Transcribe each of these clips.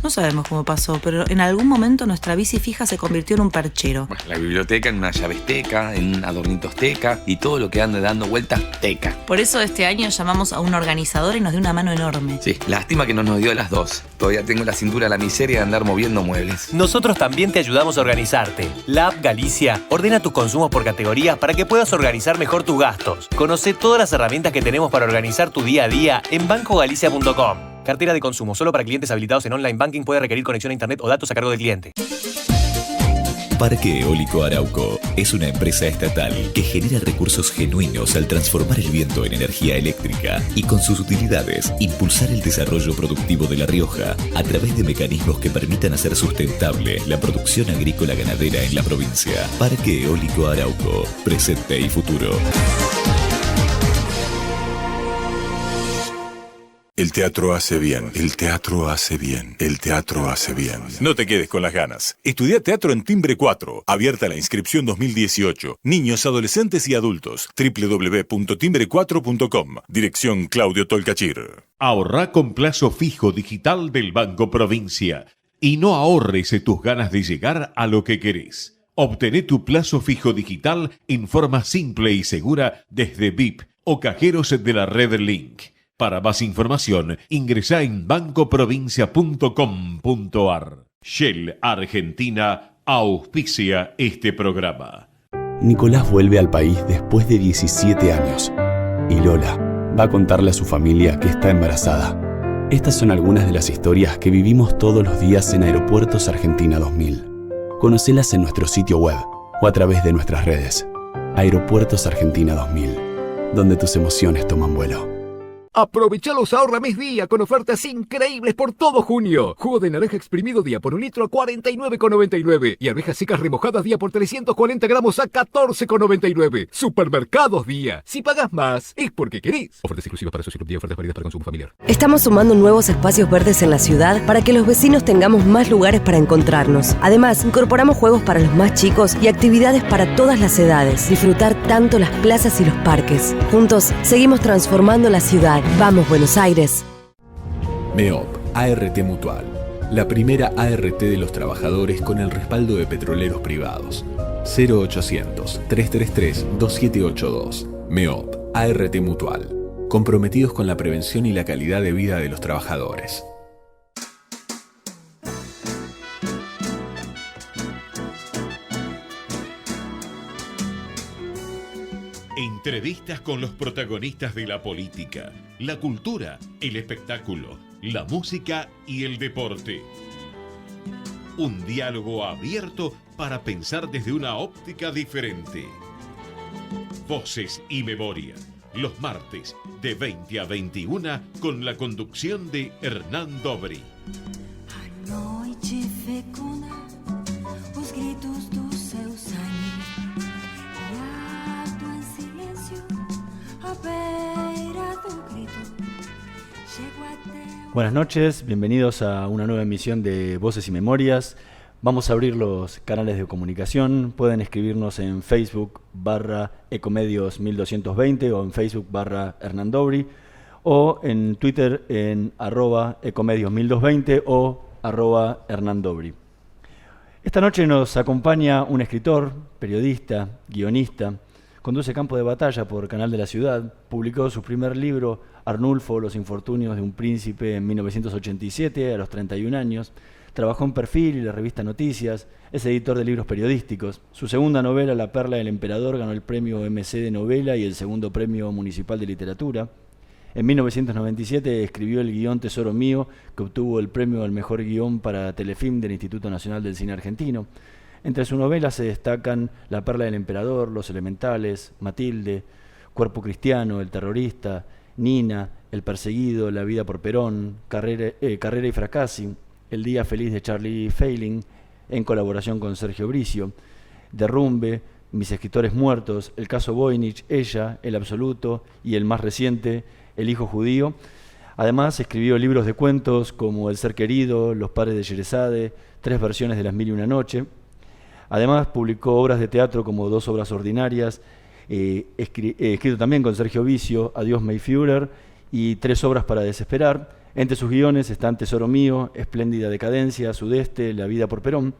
No sabemos cómo pasó, pero en algún momento nuestra bici fija se convirtió en un perchero. Bueno, la biblioteca en una llavesteca, en un adornitosteca y todo lo que ande dando vueltas teca. Por eso este año llamamos a un organizador y nos dio una mano enorme. Sí, lástima que no nos dio las dos. Todavía tengo la cintura la miseria de andar moviendo muebles. Nosotros también te ayudamos a organizarte. La app Galicia ordena tus consumos por categoría para que puedas organizar mejor tus gastos. Conoce todas las herramientas que tenemos para organizar tu día a día en bancogalicia.com. Cartera de consumo. Solo para clientes habilitados en online banking. Puede requerir conexión a internet o datos a cargo del cliente. Parque Eólico Arauco es una empresa estatal que genera recursos genuinos al transformar el viento en energía eléctrica y con sus utilidades impulsar el desarrollo productivo de La Rioja a través de mecanismos que permitan hacer sustentable la producción agrícola ganadera en la provincia. Parque Eólico Arauco, presente y futuro. El teatro hace bien, el teatro hace bien, el teatro hace bien. No te quedes con las ganas. Estudia teatro en Timbre 4. Abierta la inscripción 2018. Niños, adolescentes y adultos. www.timbre4.com. Dirección Claudio Tolcachir. Ahorrá con plazo fijo digital del Banco Provincia y no ahorres tus ganas de llegar a lo que querés. Obtené tu plazo fijo digital en forma simple y segura desde VIP o cajeros de la red Link. Para más información, ingresá en bancoprovincia.com.ar. Shell Argentina auspicia este programa. Nicolás vuelve al país después de 17 años. Y Lola va a contarle a su familia que está embarazada. Estas son algunas de las historias que vivimos todos los días en Aeropuertos Argentina 2000. Conocelas en nuestro sitio web o a través de nuestras redes. Aeropuertos Argentina 2000, donde tus emociones toman vuelo. Aprovecha los ahorra mes día con ofertas increíbles por todo junio. Jugo de naranja exprimido día por un litro a 49,99. Y arvejas secas remojadas día por 340 gramos a 14,99. Supermercados Día. Si pagas más, es porque querés. Ofertas exclusivas para socios club día, ofertas válidas para consumo familiar. Estamos sumando nuevos espacios verdes en la ciudad para que los vecinos tengamos más lugares para encontrarnos. Además, incorporamos juegos para los más chicos y actividades para todas las edades. Disfrutar tanto las plazas y los parques. Juntos, seguimos transformando la ciudad. Vamos, Buenos Aires. MEOP, ART Mutual. La primera ART de los trabajadores con el respaldo de petroleros privados. 0800-333-2782. MEOP, ART Mutual. Comprometidos con la prevención y la calidad de vida de los trabajadores. Entrevistas con los protagonistas de la política, la cultura, el espectáculo, la música y el deporte. Un diálogo abierto para pensar desde una óptica diferente. Voces y Memoria, los martes de 20 a 21 con la conducción de Hernán Dobri. Buenas noches, bienvenidos a una nueva emisión de Voces y Memorias. Vamos a abrir los canales de comunicación. Pueden escribirnos en Facebook /Ecomedios 1220 o en Facebook /Hernán Dobri o en Twitter en @Ecomedios 1220 o @Hernán Dobri. Esta noche nos acompaña un escritor, periodista, guionista. Conduce Campo de Batalla por Canal de la Ciudad. Publicó su primer libro, Arnulfo, Los infortunios de un príncipe, en 1987, a los 31 años. Trabajó en Perfil y la revista Noticias. Es editor de libros periodísticos. Su segunda novela, La perla del emperador, ganó el premio MC de novela y el segundo premio municipal de literatura. En 1997 escribió el guión Tesoro mío, que obtuvo el premio al mejor guión para Telefilm del Instituto Nacional del Cine Argentino. Entre sus novelas se destacan La perla del emperador, Los elementales, Matilde, Cuerpo cristiano, El terrorista, Nina, El perseguido, La vida por Perón, Carrera y fracassi, El día feliz de Charlie Failing, en colaboración con Sergio Bricio, Derrumbe, Mis escritores muertos, El caso Voynich, Ella, El absoluto y el más reciente, El hijo judío. Además escribió libros de cuentos como El ser querido, Los padres de Sherezade, 3 versiones de Las mil y una noche. Además publicó obras de teatro como Dos obras ordinarias, escrito también con Sergio Bricio, Adiós Mayführer y 3 obras para desesperar. Entre sus guiones están Tesoro Mío, Espléndida Decadencia, Sudeste, La Vida por Perón.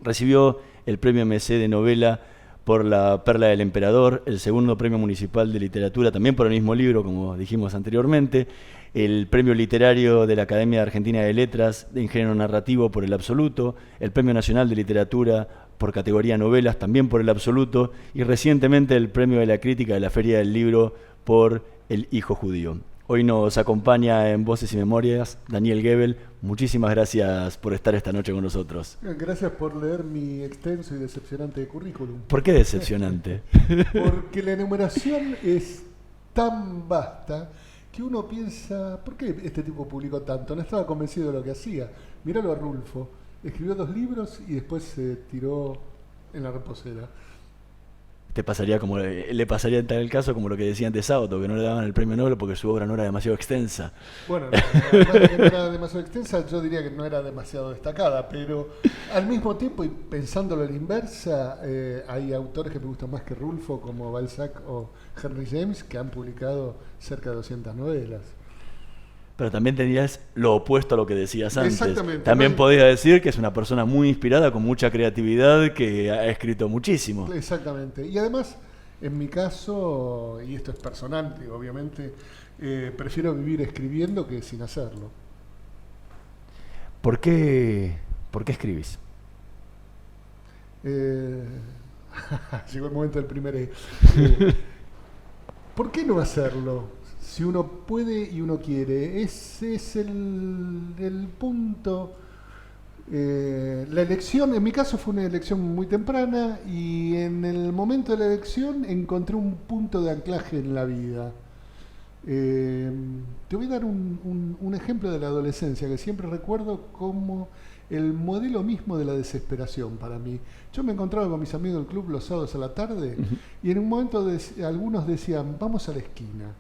Recibió el premio MC de novela por La Perla del Emperador, el segundo premio municipal de literatura, también por el mismo libro, como dijimos anteriormente, el premio literario de la Academia Argentina de Letras de Ingénero Narrativo por El Absoluto, el premio nacional de literatura por categoría novelas, también por El Absoluto, y recientemente el premio de la crítica de la Feria del Libro por El Hijo Judío. Hoy nos acompaña en Voces y Memorias Daniel Goebel. Muchísimas gracias por estar esta noche con nosotros. Gracias por leer mi extenso y decepcionante currículum. ¿Por qué decepcionante? Porque la enumeración es tan vasta que uno piensa, ¿por qué este tipo publicó tanto? No estaba convencido de lo que hacía. Míralo a Rulfo. Escribió 2 libros y después se tiró en la reposera. Le pasaría en tal caso como lo que decían de Sábato, que no le daban el premio Nobel porque su obra no era demasiado extensa. Bueno, además de que no era demasiado extensa, yo diría que no era demasiado destacada, pero al mismo tiempo, y pensándolo a la inversa, hay autores que me gustan más que Rulfo, como Balzac o Henry James, que han publicado cerca de 200 novelas. Pero también tenías lo opuesto a lo que decías antes. Exactamente. También podías decir que es una persona muy inspirada, con mucha creatividad, que ha escrito muchísimo. Exactamente. Y además, en mi caso, y esto es personal, digo, obviamente, prefiero vivir escribiendo que sin hacerlo. ¿Por qué escribís? Llegó el momento del primer ¿por qué no hacerlo? Si uno puede y uno quiere, ese es el punto. La elección, en mi caso fue una elección muy temprana y en el momento de la elección encontré un punto de anclaje en la vida. Te voy a dar un ejemplo de la adolescencia que siempre recuerdo como el modelo mismo de la desesperación para mí. Yo me encontraba con mis amigos del club los sábados a la tarde y en un momento algunos decían, vamos a la esquina.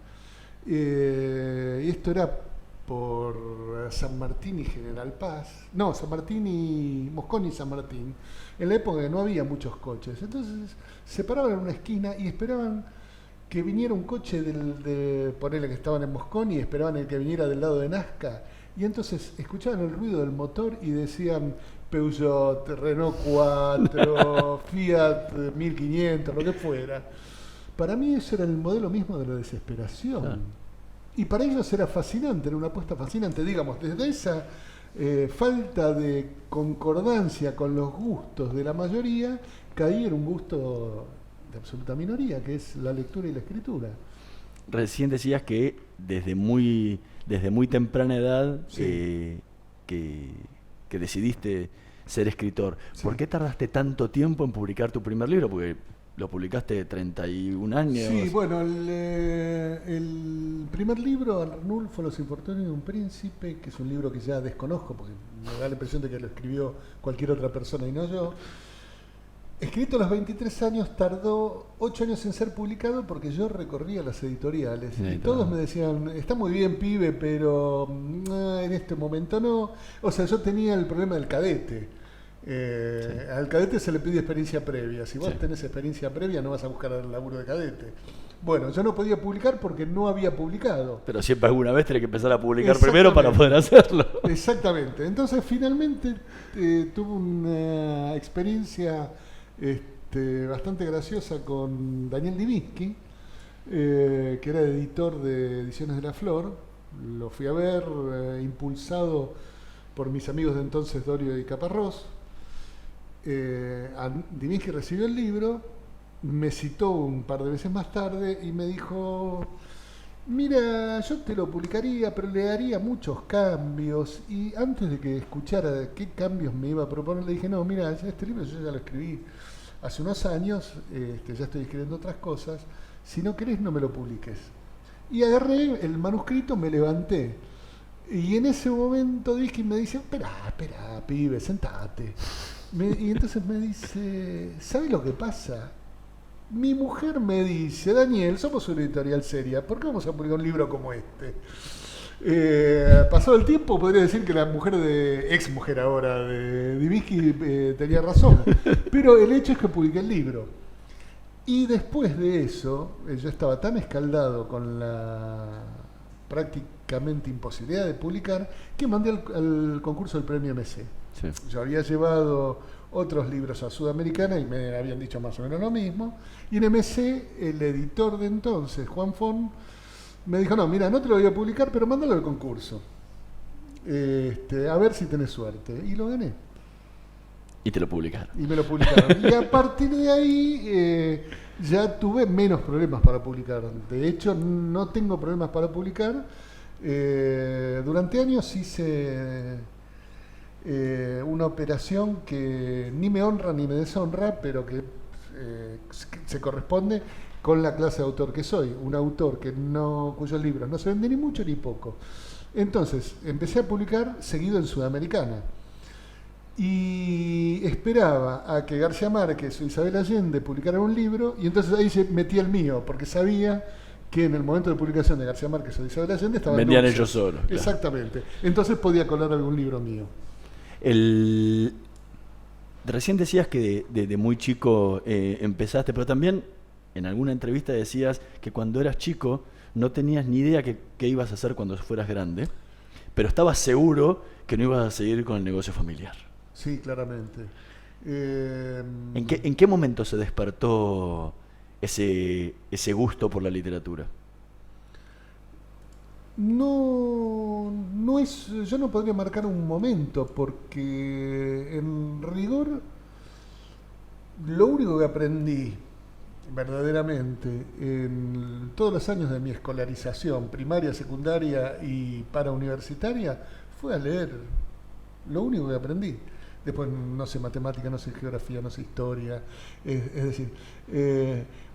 Y esto era por San Martín y General Paz, no, San Martín y Mosconi y San Martín, en la época que no había muchos coches, entonces se paraban en una esquina y esperaban que viniera un coche ponele que estaban en Mosconi y esperaban el que viniera del lado de Nazca, y entonces escuchaban el ruido del motor y decían Peugeot, Renault 4, Fiat 1500, lo que fuera. Para mí eso era el modelo mismo de la desesperación. Ah. Y para ellos era fascinante, era una apuesta fascinante. Digamos, desde esa falta de concordancia con los gustos de la mayoría, caí en un gusto de absoluta minoría, que es la lectura y la escritura. Recién decías que desde muy temprana edad sí. que decidiste ser escritor. Sí. ¿Por qué tardaste tanto tiempo en publicar tu primer libro? Porque lo publicaste 31 años. Sí, bueno, el primer libro, Arnulfo, Los infortunios de un príncipe, que es un libro que ya desconozco, porque me da la impresión de que lo escribió cualquier otra persona y no yo. Escrito a los 23 años, tardó 8 años en ser publicado porque yo recorría las editoriales. Sí, y todos me decían, está muy bien, pibe, pero en este momento no. O sea, yo tenía el problema del cadete. Sí. Al cadete se le pide experiencia previa. Si vos tenés experiencia previa, no vas a buscar el laburo de cadete. Bueno, yo no podía publicar porque no había publicado. Pero siempre alguna vez tenés que empezar a publicar primero para poder hacerlo. Exactamente. Entonces, finalmente tuve una experiencia bastante graciosa con Daniel Divinsky, que era editor de Ediciones de la Flor. Lo fui a ver, impulsado por mis amigos de entonces, Dorio y Caparrós. Divinsky recibió el libro, me citó un par de veces más tarde y me dijo, mira, yo te lo publicaría, pero le haría muchos cambios. Y antes de que escuchara qué cambios me iba a proponer, le dije, no, mira, este libro yo ya lo escribí hace unos años, ya estoy escribiendo otras cosas, si no querés no me lo publiques. Y agarré el manuscrito, me levanté. Y en ese momento Divinsky me dice, espera, pibe, sentate. Y entonces me dice, ¿sabes lo que pasa? Mi mujer me dice, Daniel, somos una editorial seria, ¿por qué vamos a publicar un libro como este? Pasado el tiempo, podría decir que la mujer ex mujer ahora de Divinsky tenía razón, pero el hecho es que publiqué el libro. Y después de eso, yo estaba tan escaldado con la prácticamente imposibilidad de publicar, que mandé al concurso del premio MC. Sí. Yo había llevado otros libros a Sudamericana y me habían dicho más o menos lo mismo. Y en MC, el editor de entonces, Juan Fon, me dijo, no, mira, no te lo voy a publicar, pero mándalo al concurso. A ver si tenés suerte. Y lo gané. Y te lo publicaron. Y me lo publicaron. Y a partir de ahí ya tuve menos problemas para publicar. De hecho, no tengo problemas para publicar. Durante años hice una operación que ni me honra ni me deshonra, pero que se corresponde con la clase de autor que soy. Un autor cuyos libros no se venden ni mucho ni poco. Entonces, empecé a publicar seguido en Sudamericana. Y esperaba a que García Márquez o Isabel Allende publicaran un libro, y entonces ahí se metía el mío, porque sabía que en el momento de publicación de García Márquez o de Isabel Allende estaban vendían dulces. ellos solos. Claro. Exactamente. Entonces podía colar algún libro mío. Recién decías que de muy chico empezaste, pero también en alguna entrevista decías que cuando eras chico no tenías ni idea qué ibas a hacer cuando fueras grande, pero estabas seguro que no ibas a seguir con el negocio familiar. Sí, claramente. ¿En qué momento se despertó ese gusto por la literatura? No es, yo no podría marcar un momento, porque en rigor lo único que aprendí verdaderamente en todos los años de mi escolarización, primaria, secundaria y parauniversitaria, fue a leer. Lo único que aprendí. Después no sé matemática, no sé geografía, no sé historia. Es decir,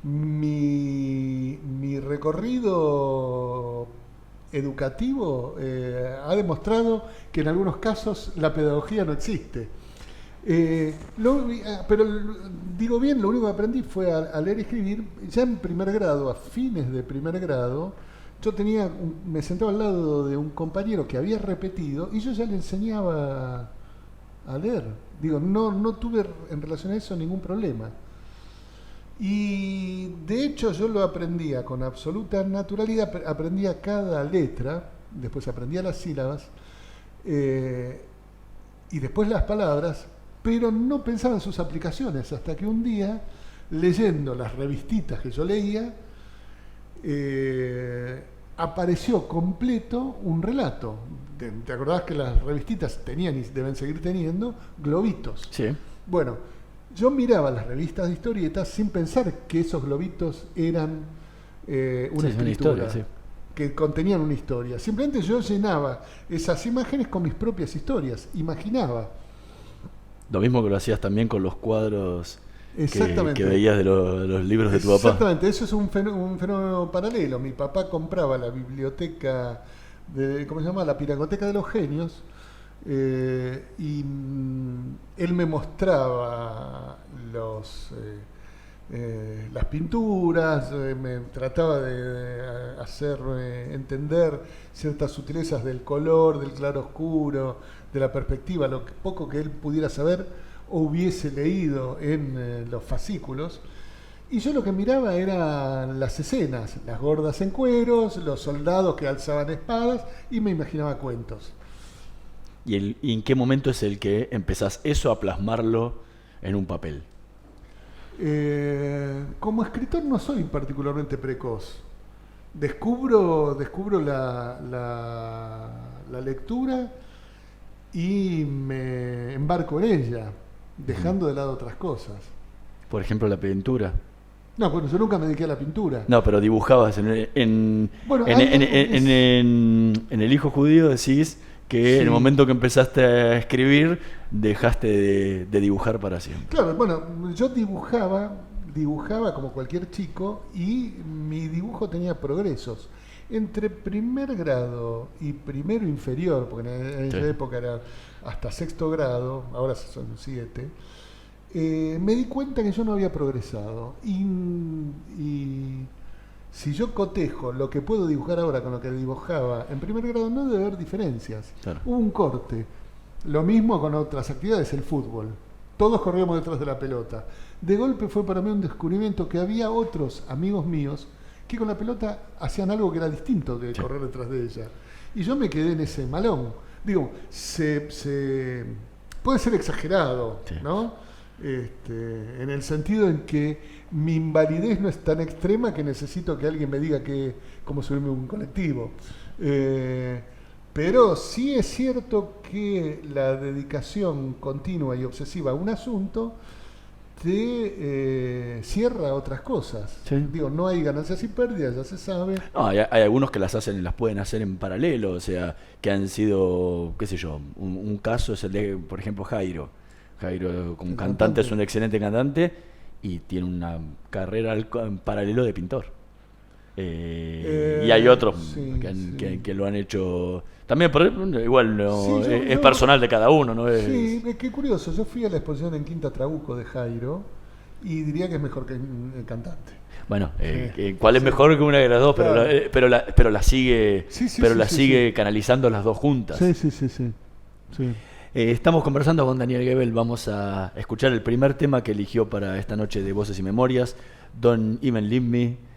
mi recorrido educativo ha demostrado que en algunos casos la pedagogía no existe. Pero digo bien, lo único que aprendí fue a leer y escribir. Ya en primer grado, a fines de primer grado, yo me sentaba al lado de un compañero que había repetido y yo ya le enseñaba a leer. Digo, no tuve en relación a eso ningún problema. Y de hecho yo lo aprendía con absoluta naturalidad, aprendía cada letra, después aprendía las sílabas y después las palabras, pero no pensaba en sus aplicaciones, hasta que un día, leyendo las revistitas que yo leía, apareció completo un relato. ¿Te acordás que las revistitas tenían y deben seguir teniendo globitos? Sí. Bueno, yo miraba las revistas de historietas sin pensar que esos globitos eran una escritura, historia, sí, que contenían una historia. Simplemente yo llenaba esas imágenes con mis propias historias, imaginaba. Lo mismo que lo hacías también con los cuadros Exactamente. Que veías de los libros de tu papá. Exactamente, eso es un fenómeno paralelo. Mi papá compraba la biblioteca, ¿cómo se llama? La Pinacoteca de los Genios, y él me mostraba las pinturas, me trataba de hacer entender ciertas sutilezas del color, del claro oscuro, de la perspectiva, lo poco que él pudiera saber o hubiese leído en los fascículos. Y yo lo que miraba eran las escenas, las gordas en cueros, los soldados que alzaban espadas, y me imaginaba cuentos. ¿Y en qué momento es el que empezás eso a plasmarlo en un papel? Como escritor no soy particularmente precoz. Descubro la lectura y me embarco en ella, dejando de lado otras cosas. Por ejemplo, la pintura. No, bueno, yo nunca me dediqué a la pintura. No, pero dibujabas en El hijo judío, decís que sí, en el momento que empezaste a escribir dejaste de dibujar para siempre. Claro, bueno, yo dibujaba como cualquier chico, y mi dibujo tenía progresos. Entre primer grado y primero inferior, porque en esa época era hasta sexto grado, ahora son 7, me di cuenta que yo no había progresado. Y si yo cotejo lo que puedo dibujar ahora con lo que dibujaba en primer grado, no debe haber diferencias. Claro. Hubo un corte. Lo mismo con otras actividades, el fútbol. Todos corríamos detrás de la pelota. De golpe fue para mí un descubrimiento que había otros amigos míos que con la pelota hacían algo que era distinto de correr detrás de ella. Y yo me quedé en ese malón. Digo, puede ser exagerado, sí, ¿no? En el sentido en que mi invalidez no es tan extrema que necesito que alguien me diga cómo subirme un colectivo. Pero sí es cierto que la dedicación continua y obsesiva a un asunto te cierra otras cosas. Sí. Digo, no hay ganancias y pérdidas, ya se sabe. No, hay algunos que las pueden hacer en paralelo, o sea, que han sido, qué sé yo, un caso es el de, por ejemplo, Jairo. Jairo como cantante es un excelente cantante y tiene una carrera en paralelo de pintor. Y hay otros que lo han hecho también, pero igual no, sí, es personal de cada uno, ¿no? Sí, qué curioso. Yo fui a la exposición en Quinta Trabuco de Jairo y diría que es mejor que el cantante. Bueno, ¿cuál es mejor que una de las dos? Claro. Pero la sigue, sigue canalizando las dos juntas. Sí. Estamos conversando con Daniel Gebel. Vamos a escuchar el primer tema que eligió para esta noche de Voces y Memorias, Don't Even Leave Me.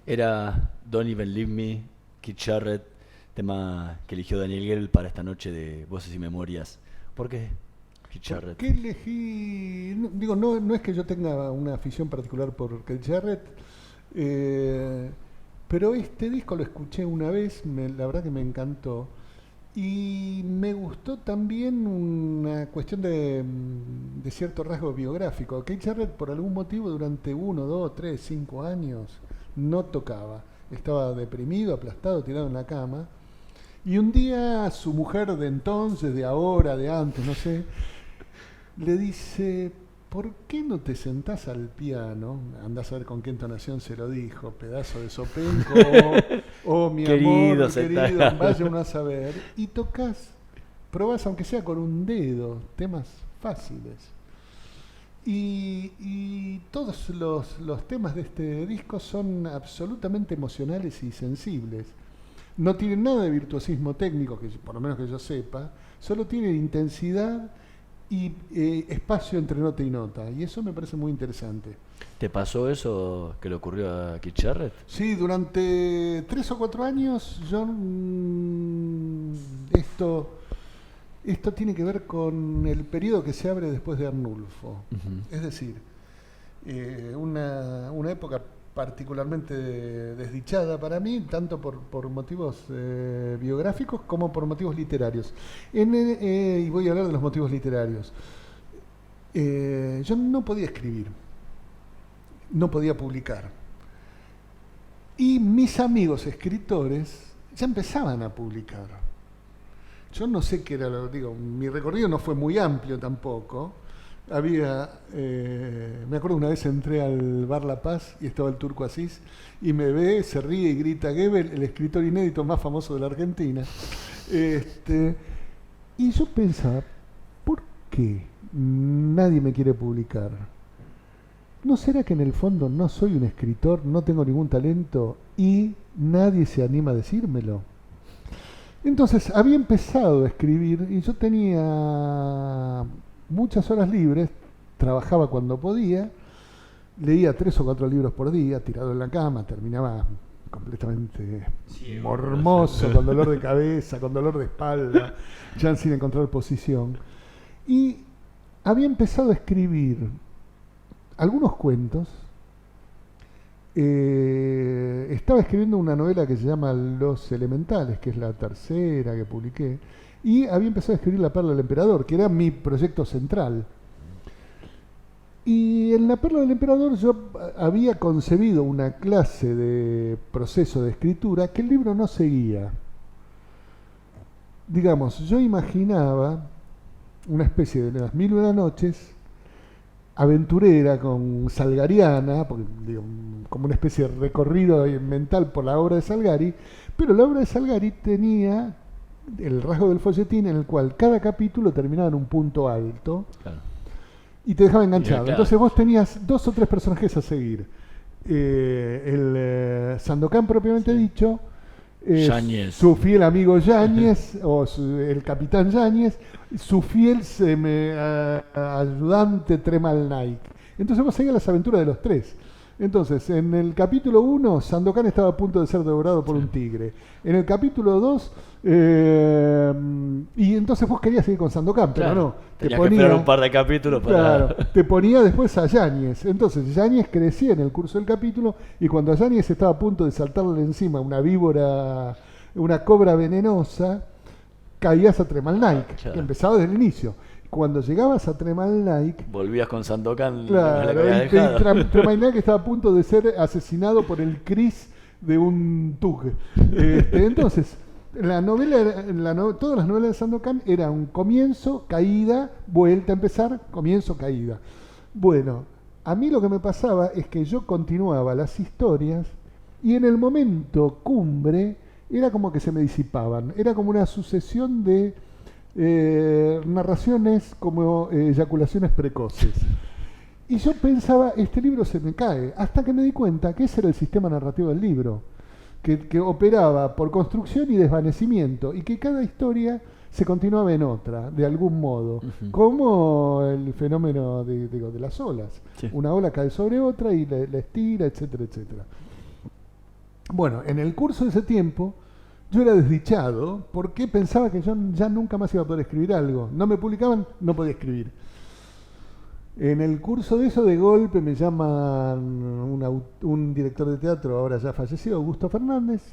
Era Don't Even Leave Me, Keith Jarrett, tema que eligió Daniel Gebel para esta noche de Voces y Memorias. ¿Por qué Keith Jarrett? ¿Por qué elegí? No es que yo tenga una afición particular por Keith Jarrett, pero este disco lo escuché una vez, la verdad que me encantó. Y me gustó también una cuestión de cierto rasgo biográfico. Keith Jarrett, por algún motivo, durante 1, 2, 3, 5 años no tocaba. Estaba deprimido, aplastado, tirado en la cama. Y un día su mujer de entonces, de ahora, de antes, no sé, le dice: ¿por qué no te sentás al piano? Andás a ver con qué entonación se lo dijo, pedazo de sopenco, mi querido, amor, querido, vaya uno a saber, y tocas, probás aunque sea con un dedo, temas fáciles. Y todos los temas de este disco son absolutamente emocionales y sensibles. No tienen nada de virtuosismo técnico, que por lo menos que yo sepa, solo tienen intensidad y espacio entre nota y nota, y eso me parece muy interesante. ¿Te pasó eso que le ocurrió a Keith Jarrett? Sí, durante 3 o 4 años yo... Esto tiene que ver con el periodo que se abre después de Arnulfo. Es decir, una época particularmente desdichada para mí, tanto por motivos biográficos como por motivos literarios. Y voy a hablar de los motivos literarios. Yo no podía escribir, no podía publicar. Y mis amigos escritores ya empezaban a publicar. Yo no sé qué era lo que digo, mi recorrido no fue muy amplio tampoco. Me acuerdo una vez entré al Bar La Paz y estaba el Turco Asís y me ve, se ríe y grita: Goebbels, el escritor inédito más famoso de la Argentina. Y yo pensaba, ¿por qué nadie me quiere publicar? ¿No será que en el fondo no soy un escritor, no tengo ningún talento y nadie se anima a decírmelo? Entonces había empezado a escribir y yo tenía muchas horas libres, trabajaba cuando podía, leía 3 o 4 libros por día, tirado en la cama, terminaba completamente mormoso, con dolor de cabeza, con dolor de espalda, ya sin encontrar posición. Y había empezado a escribir algunos cuentos. Estaba escribiendo una novela que se llama Los Elementales, que es la tercera que publiqué, y había empezado a escribir La Perla del Emperador, que era mi proyecto central. Y en La Perla del Emperador yo había concebido una clase de proceso de escritura que el libro no seguía. Digamos, yo imaginaba una especie de Las Mil y una Noches aventurera, con salgariana, porque, digo, como una especie de recorrido mental por la obra de Salgari, pero la obra de Salgari tenía el rasgo del folletín en el cual cada capítulo terminaba en un punto alto, claro, y te dejaba enganchado. Claro. Entonces vos tenías 2 o 3 personajes a seguir. El Sandokan propiamente dicho, su fiel amigo Yáñez, o el capitán Yáñez, su fiel ayudante Tremal Naik. Entonces vos seguías las aventuras de los 3. Entonces, en el capítulo 1, Sandokan estaba a punto de ser devorado por un tigre. En el capítulo 2, y entonces vos querías seguir con Sandokan, pero claro, no. Tenías que esperar un par de capítulos para... Claro, te ponía después a Yáñez. Entonces, Yáñez crecía en el curso del capítulo, y cuando a Yáñez estaba a punto de saltarle encima una víbora, una cobra venenosa, caías a Tremal Naik, claro, que empezaba desde el inicio. Cuando llegabas a Tremal Naik, volvías con Sandokan. Claro, Tremal Naik estaba a punto de ser asesinado por el Cris de un Tug. Entonces, la novela, todas las novelas de Sandokan eran un comienzo, caída, vuelta a empezar, comienzo, caída. Bueno, a mí lo que me pasaba es que yo continuaba las historias y en el momento cumbre era como que se me disipaban. Era como una sucesión de narraciones como eyaculaciones precoces. Y yo pensaba, este libro se me cae, hasta que me di cuenta que ese era el sistema narrativo del libro, que operaba por construcción y desvanecimiento, y que cada historia se continuaba en otra, de algún modo, como el fenómeno de las olas. Sí. Una ola cae sobre otra y la estira, etcétera, etcétera. Bueno, en el curso de ese tiempo, yo era desdichado porque pensaba que yo ya nunca más iba a poder escribir algo. No me publicaban, no podía escribir. En el curso de eso, de golpe, me llaman un director de teatro, ahora ya fallecido, Augusto Fernández.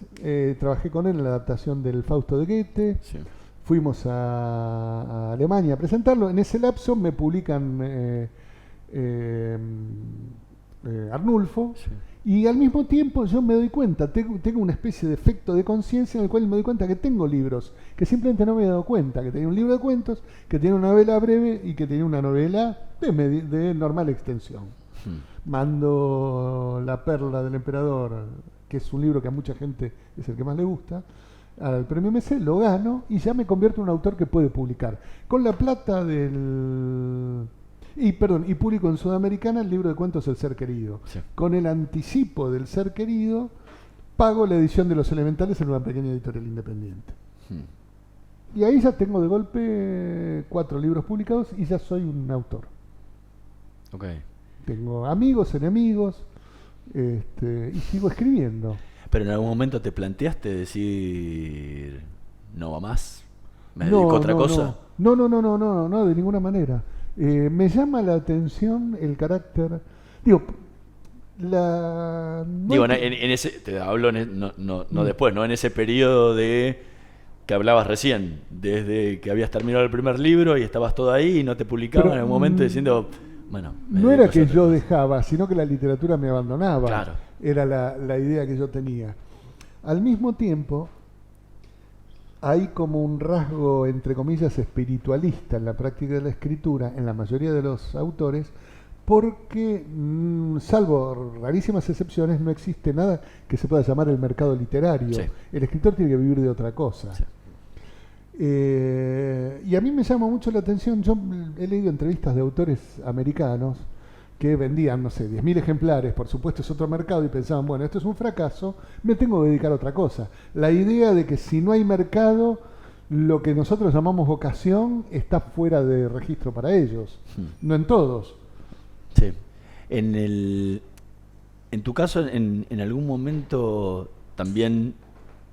Trabajé con él en la adaptación del Fausto de Goethe. Sí. Fuimos a Alemania a presentarlo. En ese lapso me publican Arnulfo. Sí. Y al mismo tiempo yo me doy cuenta, tengo una especie de efecto de conciencia en el cual me doy cuenta que tengo libros, que simplemente no me he dado cuenta, que tenía un libro de cuentos, que tenía una novela breve y que tenía una novela de normal extensión. Mando La Perla del Emperador, que es un libro que a mucha gente es el que más le gusta, al premio MC, lo gano y ya me convierto en un autor que puede publicar. Con la plata del... Y publico en Sudamericana el libro de cuentos El Ser Querido. Sí. Con el anticipo del Ser Querido, pago la edición de Los Elementales en una pequeña editorial independiente. Y ahí ya tengo de golpe 4 libros publicados y ya soy un autor. Ok. tengo amigos, enemigos, y sigo escribiendo. Pero en algún momento te planteaste decir, no va más, me dedico a otra cosa. No, de ninguna manera. Me llama la atención el carácter, digo, en ese, te hablo no después, ¿no? En ese periodo de que hablabas recién, desde que habías terminado el primer libro y estabas todo ahí y no te publicaban en algún momento diciendo, bueno, no era que yo dejaba, sino que la literatura me abandonaba. Claro. Era la idea que yo tenía. Al mismo tiempo, hay como un rasgo, entre comillas, espiritualista en la práctica de la escritura, en la mayoría de los autores, porque, salvo rarísimas excepciones, no existe nada que se pueda llamar el mercado literario. Sí. El escritor tiene que vivir de otra cosa. Sí. Y a mí me llama mucho la atención, yo he leído entrevistas de autores americanos que vendían, no sé, 10.000 ejemplares, por supuesto es otro mercado, y pensaban, bueno, esto es un fracaso, me tengo que dedicar a otra cosa. La idea de que si no hay mercado, lo que nosotros llamamos vocación está fuera de registro para ellos, no en todos. Sí. En tu caso, en algún momento también,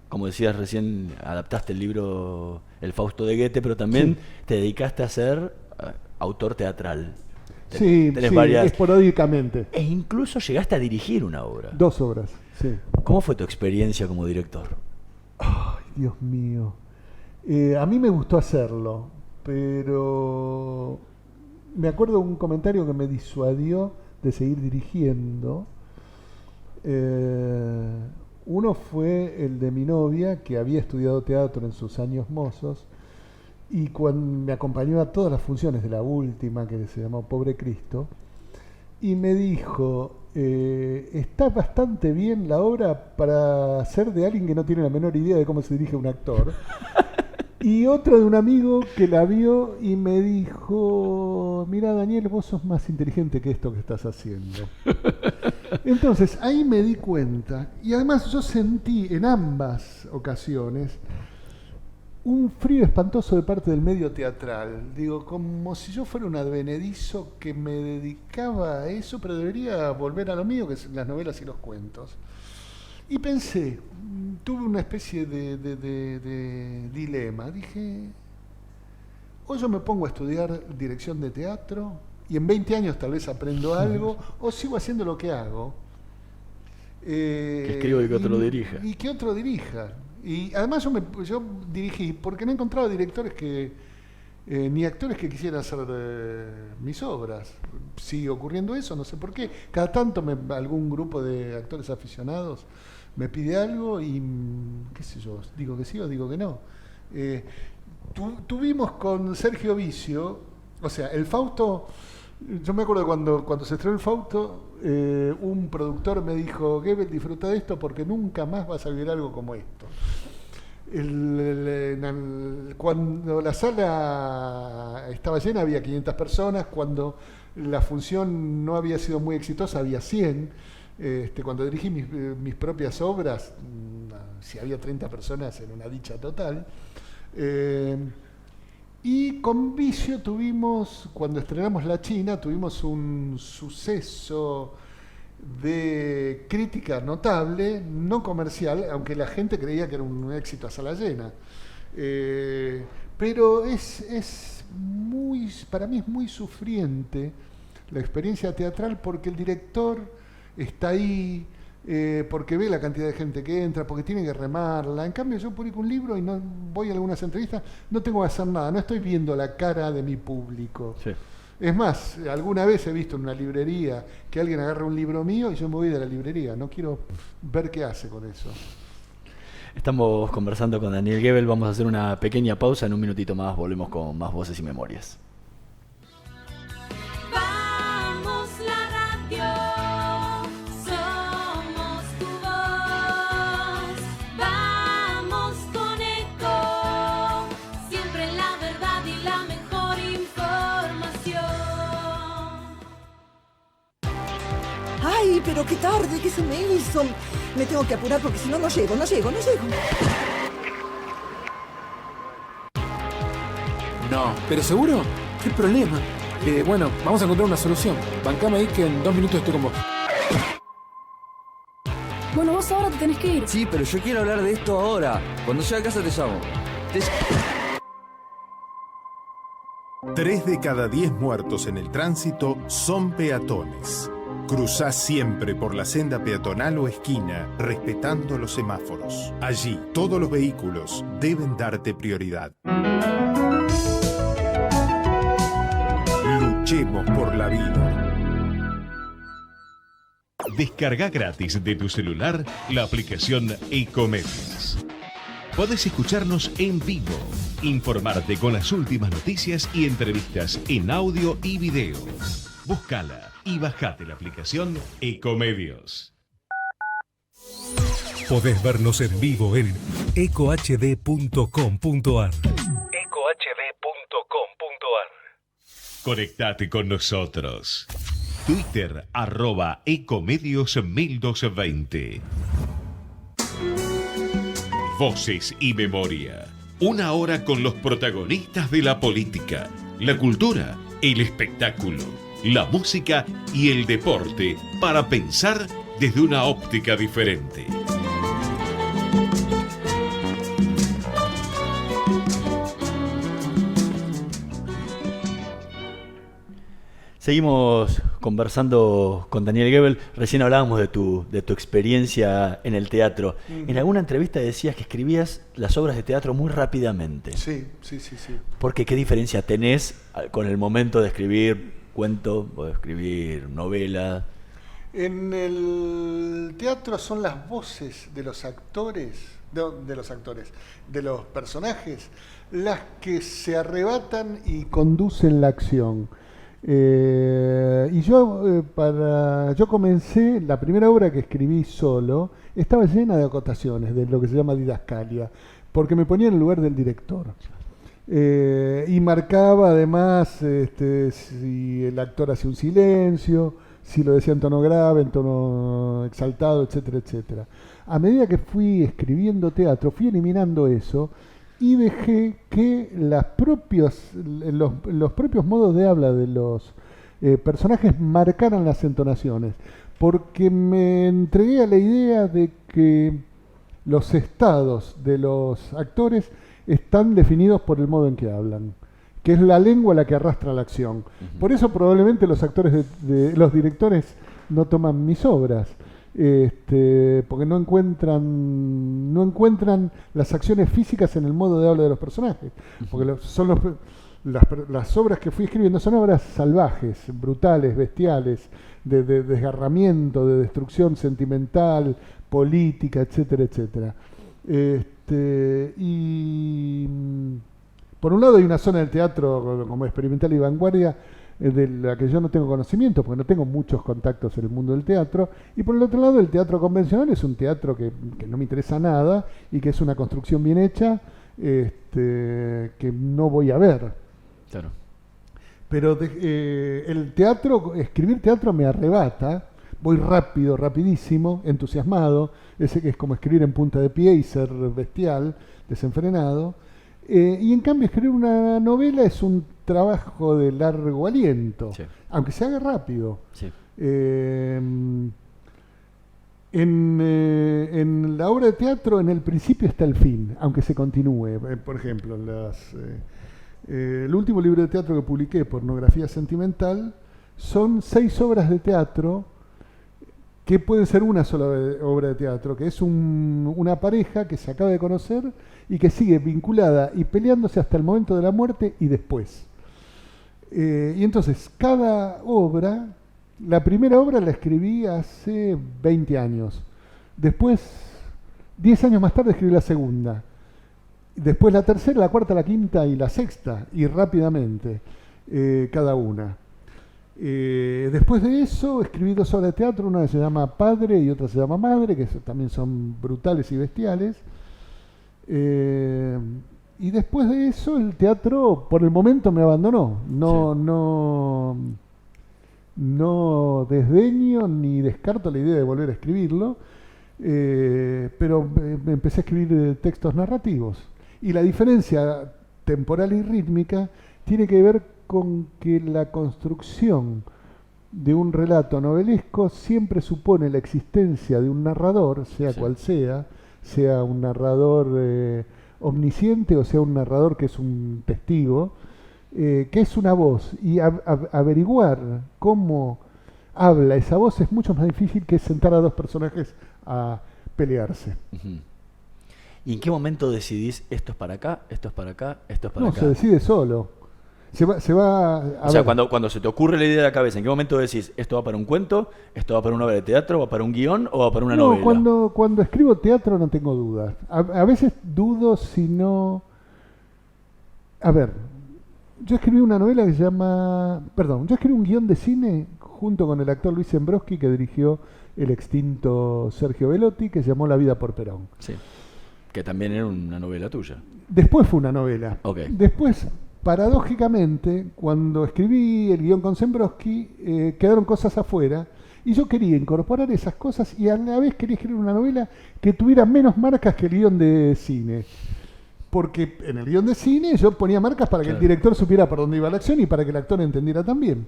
como decías recién, adaptaste el libro El Fausto de Goethe, pero también te dedicaste a ser autor teatral. Tenés varias, esporádicamente. E incluso llegaste a dirigir una obra. 2 obras, sí. ¿Cómo fue tu experiencia como director? Ay, Dios mío. A mí me gustó hacerlo, pero me acuerdo de un comentario que me disuadió de seguir dirigiendo. Uno fue el de mi novia, que había estudiado teatro en sus años mozos, y cuando me acompañó a todas las funciones de la última, que se llamó Pobre Cristo, y me dijo, está bastante bien la obra para ser de alguien que no tiene la menor idea de cómo se dirige un actor. Y otro de un amigo que la vio y me dijo, mira Daniel, vos sos más inteligente que esto que estás haciendo. Entonces ahí me di cuenta, y además yo sentí en ambas ocasiones un frío espantoso de parte del medio teatral. Digo, como si yo fuera un advenedizo que me dedicaba a eso, pero debería volver a lo mío, que son las novelas y los cuentos. Y pensé, tuve una especie de dilema. Dije, o yo me pongo a estudiar dirección de teatro y en 20 años tal vez aprendo algo, o sigo haciendo lo que hago. Que escribo y que otro dirija. Y que otro dirija. Y además yo dirigí, porque no encontraba directores ni actores que quisieran hacer mis obras. Sigue ocurriendo eso, no sé por qué. Cada tanto algún grupo de actores aficionados me pide algo y, qué sé yo, digo que sí o digo que no. Tuvimos con Sergio Vicio, o sea, el Fausto, yo me acuerdo cuando se estrenó el Fausto, un productor me dijo, Goebbels, disfruta de esto porque nunca más vas a vivir algo como esto. Cuando la sala estaba llena había 500 personas, cuando la función no había sido muy exitosa había 100. Cuando dirigí mis propias obras, si había 30 personas era una dicha total. Y con Vicio cuando estrenamos La China, tuvimos un suceso de crítica notable, no comercial, aunque la gente creía que era un éxito a sala llena. Pero para mí es muy sufriente la experiencia teatral, porque el director está ahí, porque ve la cantidad de gente que entra, porque tiene que remarla. En cambio, yo publico un libro y no voy a algunas entrevistas, no tengo que hacer nada, no estoy viendo la cara de mi público. Sí. Es más, alguna vez he visto en una librería que alguien agarra un libro mío y yo me voy de la librería, no quiero ver qué hace con eso. Estamos conversando con Daniel Goebbels, vamos a hacer una pequeña pausa, en un minutito más volvemos con más Voces y Memorias. ¡Ay, pero qué tarde! ¿Qué se me hizo? Me tengo que apurar porque si no, no llego. No. ¿Pero seguro? ¿Qué problema? Bueno, vamos a encontrar una solución. Bancame ahí que en 2 minutos estoy con vos. Bueno, vos ahora te tenés que ir. Sí, pero yo quiero hablar de esto ahora. Cuando llegue a casa te llamo. 3 de cada 10 muertos en el tránsito son peatones. Cruzá siempre por la senda peatonal o esquina, respetando los semáforos. Allí, todos los vehículos deben darte prioridad. Luchemos por la vida. Descarga gratis de tu celular la aplicación Ecomedios. Podés escucharnos en vivo, informarte con las últimas noticias y entrevistas en audio y video. Búscala y bajate la aplicación Ecomedios. Podés vernos en vivo en ecohd.com.ar. Conectate con nosotros. Twitter @ecomedios1220. Voces y memoria. Una hora con los protagonistas de la política, la cultura, el espectáculo, la música y el deporte para pensar desde una óptica diferente. Seguimos conversando con Daniel Goebel. Recién hablábamos de tu experiencia en el teatro. En alguna entrevista decías que escribías las obras de teatro muy rápidamente. Sí. ¿Por qué? ¿Qué diferencia tenés con el momento de escribir cuento o de escribir novela? En el teatro son las voces de los actores, de los personajes, las que se arrebatan y conducen la acción. Y yo comencé, la primera obra que escribí solo estaba llena de acotaciones, de lo que se llama didascalia, porque me ponía en el lugar del director. Y marcaba además si el actor hacía un silencio, si lo decía en tono grave, en tono exaltado, etcétera, etcétera. A medida que fui escribiendo teatro, fui eliminando eso y dejé que los propios modos de habla de los personajes marcaran las entonaciones, porque me entregué a la idea de que los estados de los actores están definidos por el modo en que hablan, que es la lengua la que arrastra la acción. Por eso probablemente los actores los directores no toman mis obras, porque no encuentran las acciones físicas en el modo de habla de los personajes, porque las obras que fui escribiendo son obras salvajes, brutales, bestiales, de desgarramiento, de destrucción sentimental, política, etcétera, etcétera. Y por un lado hay una zona del teatro como experimental y vanguardia de la que yo no tengo conocimiento, porque no tengo muchos contactos en el mundo del teatro, y por el otro lado el teatro convencional es un teatro que no me interesa nada y que es una construcción bien hecha, que no voy a ver. Claro. Pero el teatro, escribir teatro me arrebata, voy rápido, rapidísimo, entusiasmado, ese que es como escribir en punta de pie y ser bestial, desenfrenado. Y en cambio escribir una novela es un trabajo de largo aliento, sí, aunque se haga rápido. Sí. En la obra de teatro, en el principio está el fin, aunque se continúe. Por ejemplo, el último libro de teatro que publiqué, Pornografía Sentimental, son 6 obras de teatro que pueden ser una sola obra de teatro, que es una pareja que se acaba de conocer y que sigue vinculada y peleándose hasta el momento de la muerte y después. Y entonces, cada obra, la primera obra la escribí hace 20 años. Después, 10 años más tarde, escribí la segunda. Después la tercera, la cuarta, la quinta y la sexta, y rápidamente, cada una. Después de eso escribí 2 obras de teatro, una que se llama Padre y otra se llama Madre, que también son brutales y bestiales. Y después de eso el teatro por el momento me abandonó. No desdeño ni descarto la idea de volver a escribirlo, pero empecé a escribir textos narrativos. Y la diferencia temporal y rítmica tiene que ver con que la construcción de un relato novelesco siempre supone la existencia de un narrador, sea cual sea un narrador omnisciente o sea un narrador que es un testigo, que es una voz, y averiguar cómo habla esa voz es mucho más difícil que sentar a dos personajes a pelearse. ¿Y en qué momento decidís esto es para acá, esto es para acá, esto es para acá? No, se decide solo. Se va o sea, cuando se te ocurre la idea de la cabeza, ¿en qué momento decís esto va para un cuento, esto va para una obra de teatro, va para un guión o va para una novela? Cuando escribo teatro no tengo dudas. A veces dudo si no... A ver, yo escribí una novela que se llama... Perdón, yo escribí un guión de cine junto con el actor Luis Zembrowski, que dirigió el extinto Sergio Velotti, que se llamó La vida por Perón. Sí, que también era una novela tuya. Después fue una novela. Okay. Después... Paradójicamente, cuando escribí el guión con Zembrowski, quedaron cosas afuera y yo quería incorporar esas cosas y a la vez quería escribir una novela que tuviera menos marcas que el guión de cine. Porque en el guión de cine yo ponía marcas para que el director supiera por dónde iba la acción y para que el actor entendiera también.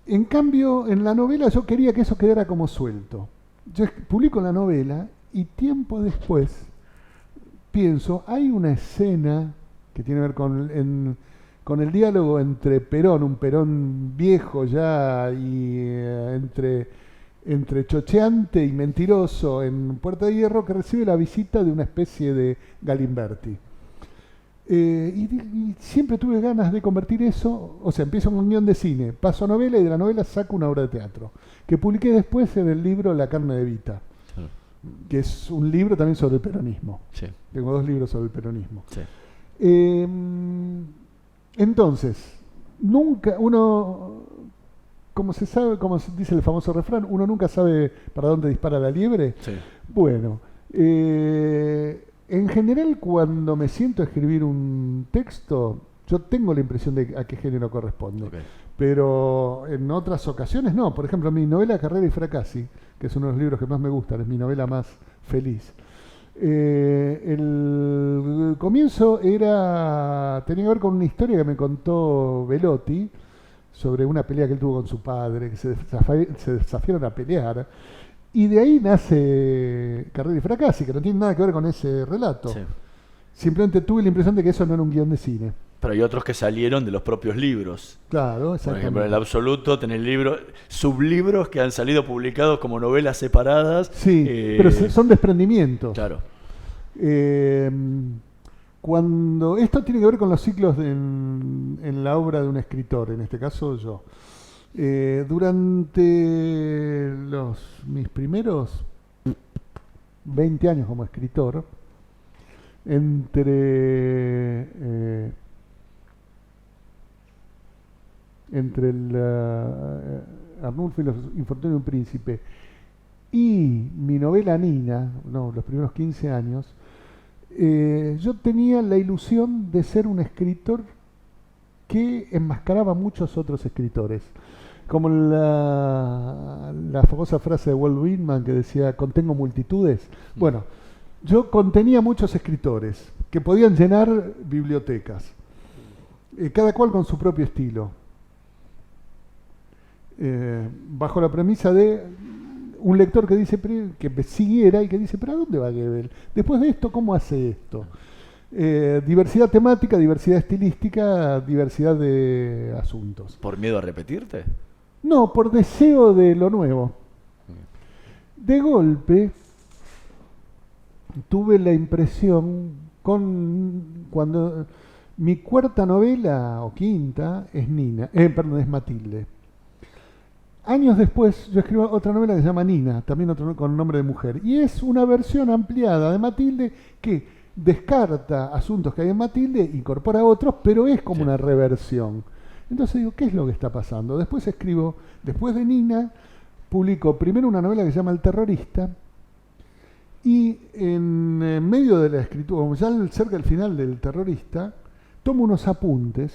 En cambio, en la novela yo quería que eso quedara como suelto. Yo publico la novela y tiempo después pienso, hay una escena que tiene que ver con el diálogo entre Perón, un Perón viejo ya, y entre chocheante y mentiroso en Puerta de Hierro, que recibe la visita de una especie de Galimberti. Y siempre tuve ganas de convertir eso, o sea, empiezo con un guión de cine, paso a novela y de la novela saco una obra de teatro, que publiqué después en el libro La carne de Vita, que es un libro también sobre el peronismo. Sí. Tengo 2 libros sobre el peronismo. Sí. Entonces, nunca uno, como se sabe, como dice el famoso refrán, uno nunca sabe para dónde dispara la liebre. Sí. Bueno, en general cuando me siento a escribir un texto, yo tengo la impresión de a qué género corresponde. Okay. Pero en otras ocasiones no. Por ejemplo, mi novela Carrera y Fracassi, que es uno de los libros que más me gustan, es mi novela más feliz. El comienzo tenía que ver con una historia que me contó Velotti sobre una pelea que él tuvo con su padre, que se desafiaron a pelear, y de ahí nace Carrera y Fracassi, que no tiene nada que ver con ese relato. Sí. Simplemente tuve la impresión de que eso no era un guión de cine. Pero hay otros que salieron de los propios libros. Claro, exactamente. Por ejemplo, en el Absoluto tenés sublibros que han salido publicados como novelas separadas. Sí, pero son desprendimientos. Claro. Cuando esto tiene que ver con los ciclos en la obra de un escritor, en este caso yo. Durante mis primeros 20 años como escritor, entre el Arnulfo y los infortunios de un príncipe y mi novela Nina, los primeros 15 años, yo tenía la ilusión de ser un escritor que enmascaraba a muchos otros escritores. Como la famosa frase de Walt Whitman que decía, contengo multitudes. Bueno, yo contenía muchos escritores que podían llenar bibliotecas, cada cual con su propio estilo. Bajo la premisa de un lector que dice que me siguiera y que dice, ¿pero a dónde va Goebbels? Después de esto, ¿cómo hace esto? Diversidad temática, diversidad estilística, diversidad de asuntos. ¿Por miedo a repetirte? No, por deseo de lo nuevo. De golpe, tuve la impresión, cuando mi cuarta novela, o quinta, es es Matilde. Años después yo escribo otra novela que se llama Nina, también con nombre de mujer, y es una versión ampliada de Matilde que descarta asuntos que hay en Matilde, incorpora otros, pero es como una reversión. Entonces digo, ¿qué es lo que está pasando? Después de Nina, publico primero una novela que se llama El terrorista, y en medio de la escritura, como ya cerca del final del terrorista, tomo unos apuntes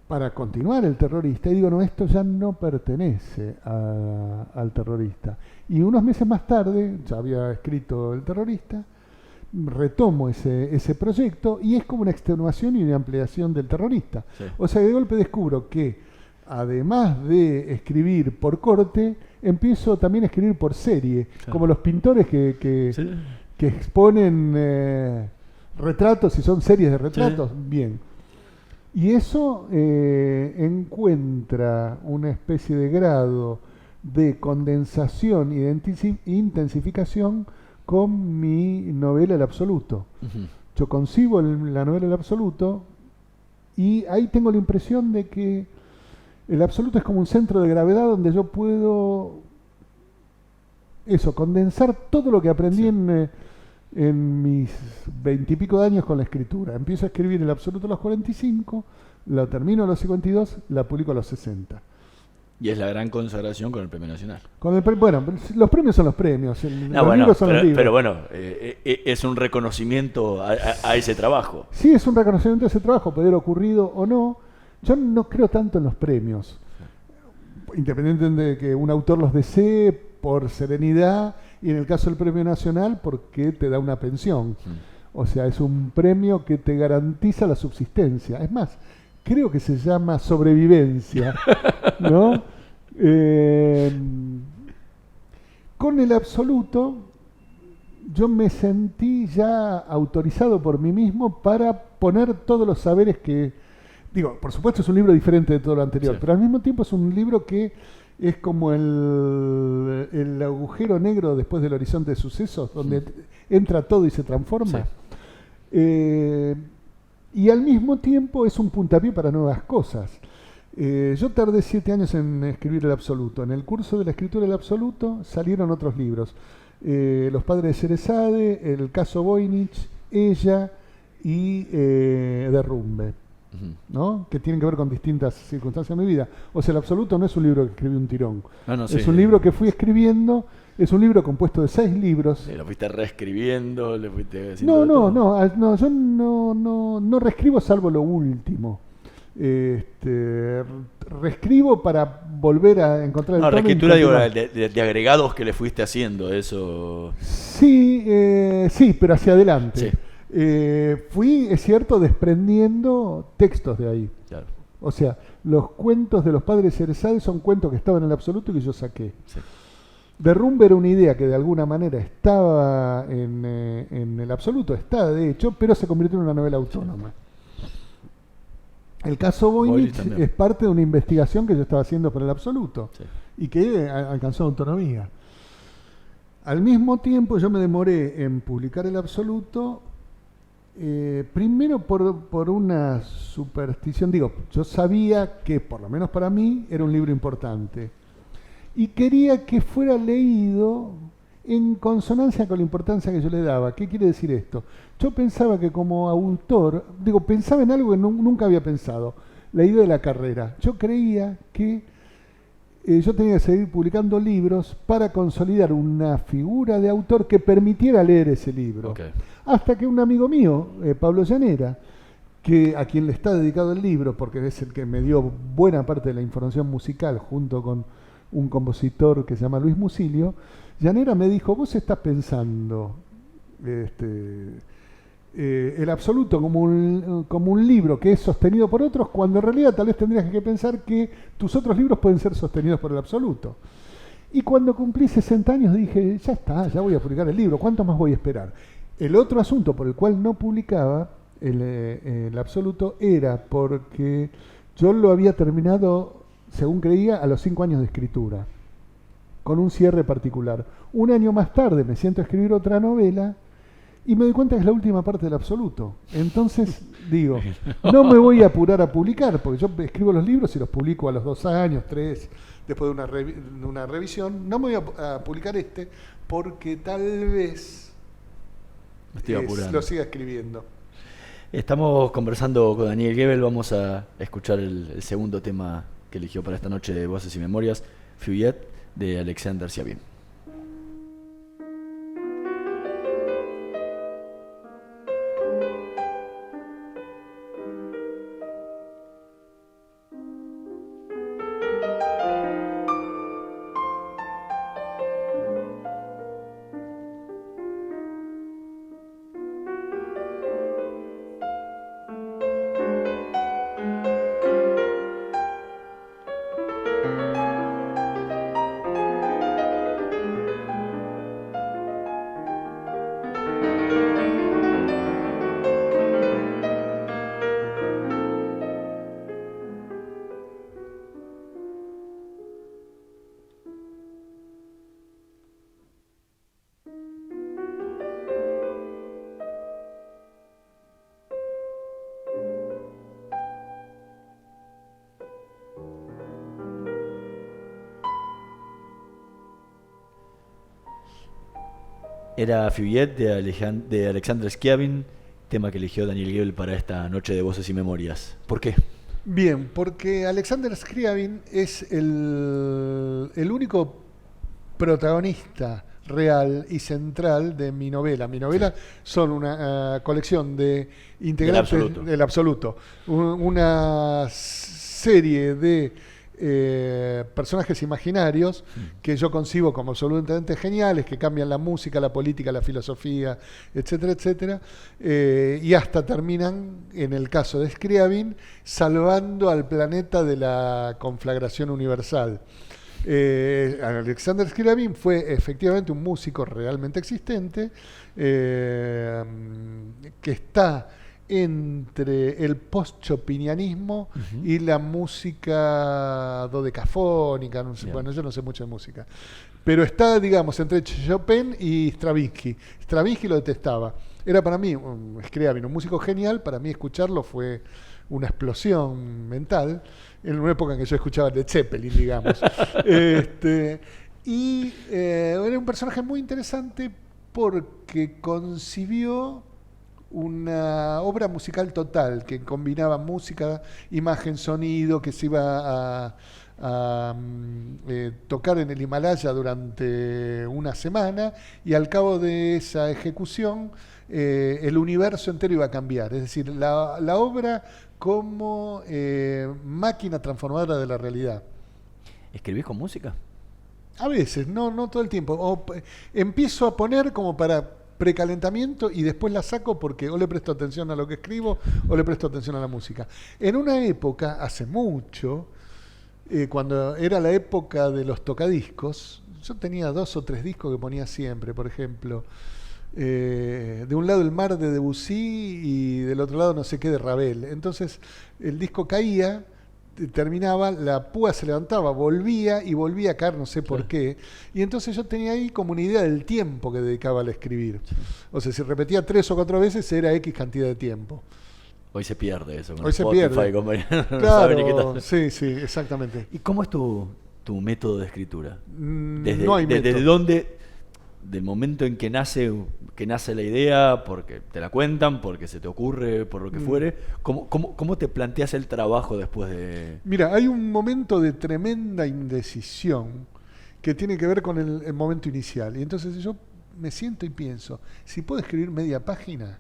para continuar el terrorista y digo, no, esto ya no pertenece al terrorista. Y unos meses más tarde, ya había escrito El terrorista, retomo ese proyecto y es como una extenuación y una ampliación del terrorista. Sí. O sea, de golpe descubro que, además de escribir por corte, empiezo también a escribir por serie, como los pintores que exponen retratos y son series de retratos. Bien. Y eso encuentra una especie de grado de condensación y de intensificación con mi novela El Absoluto. Yo concibo la novela El Absoluto y ahí tengo la impresión de que el absoluto es como un centro de gravedad donde yo puedo condensar todo lo que aprendí en mis 20 y pico de años con la escritura. Empiezo a escribir El Absoluto a los 45, lo termino a los 52, la publico a los 60. Y es la gran consagración con el Premio Nacional. Bueno, los premios son los premios, Los libros son los libros. Pero bueno, es un reconocimiento a ese trabajo. Sí, es un reconocimiento a ese trabajo, puede haber ocurrido o no. Yo no creo tanto en los premios, independientemente de que un autor los desee por serenidad y en el caso del Premio Nacional porque te da una pensión. O sea, es un premio que te garantiza la subsistencia. Es más, creo que se llama sobrevivencia, ¿no? Con El Absoluto yo me sentí ya autorizado por mí mismo para poner todos los saberes que... Digo, por supuesto es un libro diferente de todo lo anterior, pero al mismo tiempo es un libro que es como el agujero negro después del horizonte de sucesos, donde entra todo y se transforma. Y al mismo tiempo es un puntapié para nuevas cosas. Yo tardé 7 años en escribir El Absoluto. En el curso de la escritura del Absoluto salieron otros libros. Los padres de Sherezade, El caso Voynich, Ella y Derrumbe, ¿no? Que tienen que ver con distintas circunstancias de mi vida. O sea, El Absoluto no es un libro que escribí un tirón. Es un libro que fui escribiendo. Es un libro compuesto de 6 libros. Lo fuiste reescribiendo, le fuiste haciendo No, yo no reescribo salvo lo último. Reescribo para volver a encontrar el tono. Reescritura digo, de agregados que le fuiste haciendo, eso. Sí, pero hacia adelante. Fui, es cierto, desprendiendo textos de ahí. Claro. O sea, los cuentos de los padres de Sherezade son cuentos que estaban en El Absoluto y que yo saqué. Derrumbe era una idea que de alguna manera estaba en El Absoluto, está de hecho, pero se convirtió en una novela autónoma. El caso Voynich es parte de una investigación que yo estaba haciendo por El Absoluto y que alcanzó autonomía. Al mismo tiempo yo me demoré en publicar El Absoluto, primero por una superstición. Digo, yo sabía que, por lo menos para mí, era un libro importante. Y quería que fuera leído en consonancia con la importancia que yo le daba. ¿Qué quiere decir esto? Yo pensaba que como autor, pensaba en algo que nunca había pensado, la idea de la carrera. Yo creía que yo tenía que seguir publicando libros para consolidar una figura de autor que permitiera leer ese libro. Hasta que un amigo mío, Pablo Llanera, a quien le está dedicado el libro, porque es el que me dio buena parte de la información musical junto con un compositor que se llama Luis Musilio, Llanera me dijo, vos estás pensando El Absoluto como un libro que es sostenido por otros, cuando en realidad tal vez tendrías que pensar que tus otros libros pueden ser sostenidos por El Absoluto. Y cuando cumplí 60 años dije, ya está, ya voy a publicar el libro, ¿cuánto más voy a esperar? El otro asunto por el cual no publicaba el Absoluto era porque yo lo había terminado, según creía, a los 5 años de escritura, con un cierre particular. Un año más tarde me siento a escribir otra novela y me doy cuenta que es la última parte del Absoluto. Entonces digo, no me voy a apurar a publicar, porque yo escribo los libros y los publico a los 2 años, 3, después de una revisión. No me voy a publicar porque tal vez lo siga escribiendo. Estamos conversando con Daniel Gebel. Vamos a escuchar el segundo tema que eligió para esta noche de Voces y Memorias, Fuyet, de Alexander Siavin. Era Fuyet de Alexander Scriabin, tema que eligió Daniel Gebel para esta noche de Voces y Memorias. ¿Por qué? Bien, porque Alexander Scriabin es el único protagonista real y central de mi novela. Mi novela son una colección de integrantes del absoluto, una serie de personajes imaginarios que yo concibo como absolutamente geniales, que cambian la música, la política, la filosofía, etcétera, etcétera, y hasta terminan, en el caso de Scriabin, salvando al planeta de la conflagración universal. Alexander Scriabin fue efectivamente un músico realmente existente, que está entre el post-chopinianismo y la música dodecafónica, no sé, bueno, yo no sé mucho de música, pero está, digamos, entre Chopin y Stravinsky. Stravinsky lo detestaba. Era para mí, Scriabin, un músico genial. Para mí escucharlo fue una explosión mental, en una época en que yo escuchaba Led Zeppelin, digamos. Era un personaje muy interesante porque concibió una obra musical total que combinaba música, imagen, sonido, que se iba a tocar en el Himalaya durante una semana, y al cabo de esa ejecución el universo entero iba a cambiar. Es decir, la obra como máquina transformadora de la realidad. ¿Escribís con música? A veces, no todo el tiempo. Empiezo a poner como para precalentamiento y después la saco porque o le presto atención a lo que escribo o le presto atención a la música. En una época, hace mucho, cuando era la época de los tocadiscos, yo tenía 2 o 3 discos que ponía siempre. Por ejemplo, de un lado El mar de Debussy y del otro lado no sé qué de Ravel. Entonces el disco caía, terminaba, la púa se levantaba, volvía a caer, no sé por qué, y entonces yo tenía ahí como una idea del tiempo que dedicaba al escribir. O sea, si repetía 3 o 4 veces era X cantidad de tiempo. Hoy se pierde eso. Hoy se pierde. Claro, sí, exactamente. ¿Y cómo es tu método de escritura? No hay ¿Desde método. dónde? Del momento en que nace la idea, porque te la cuentan, porque se te ocurre, por lo que fuere, ¿cómo te planteas el trabajo después de...? Mira, hay un momento de tremenda indecisión que tiene que ver con el momento inicial. Y entonces yo me siento y pienso, si puedo escribir media página,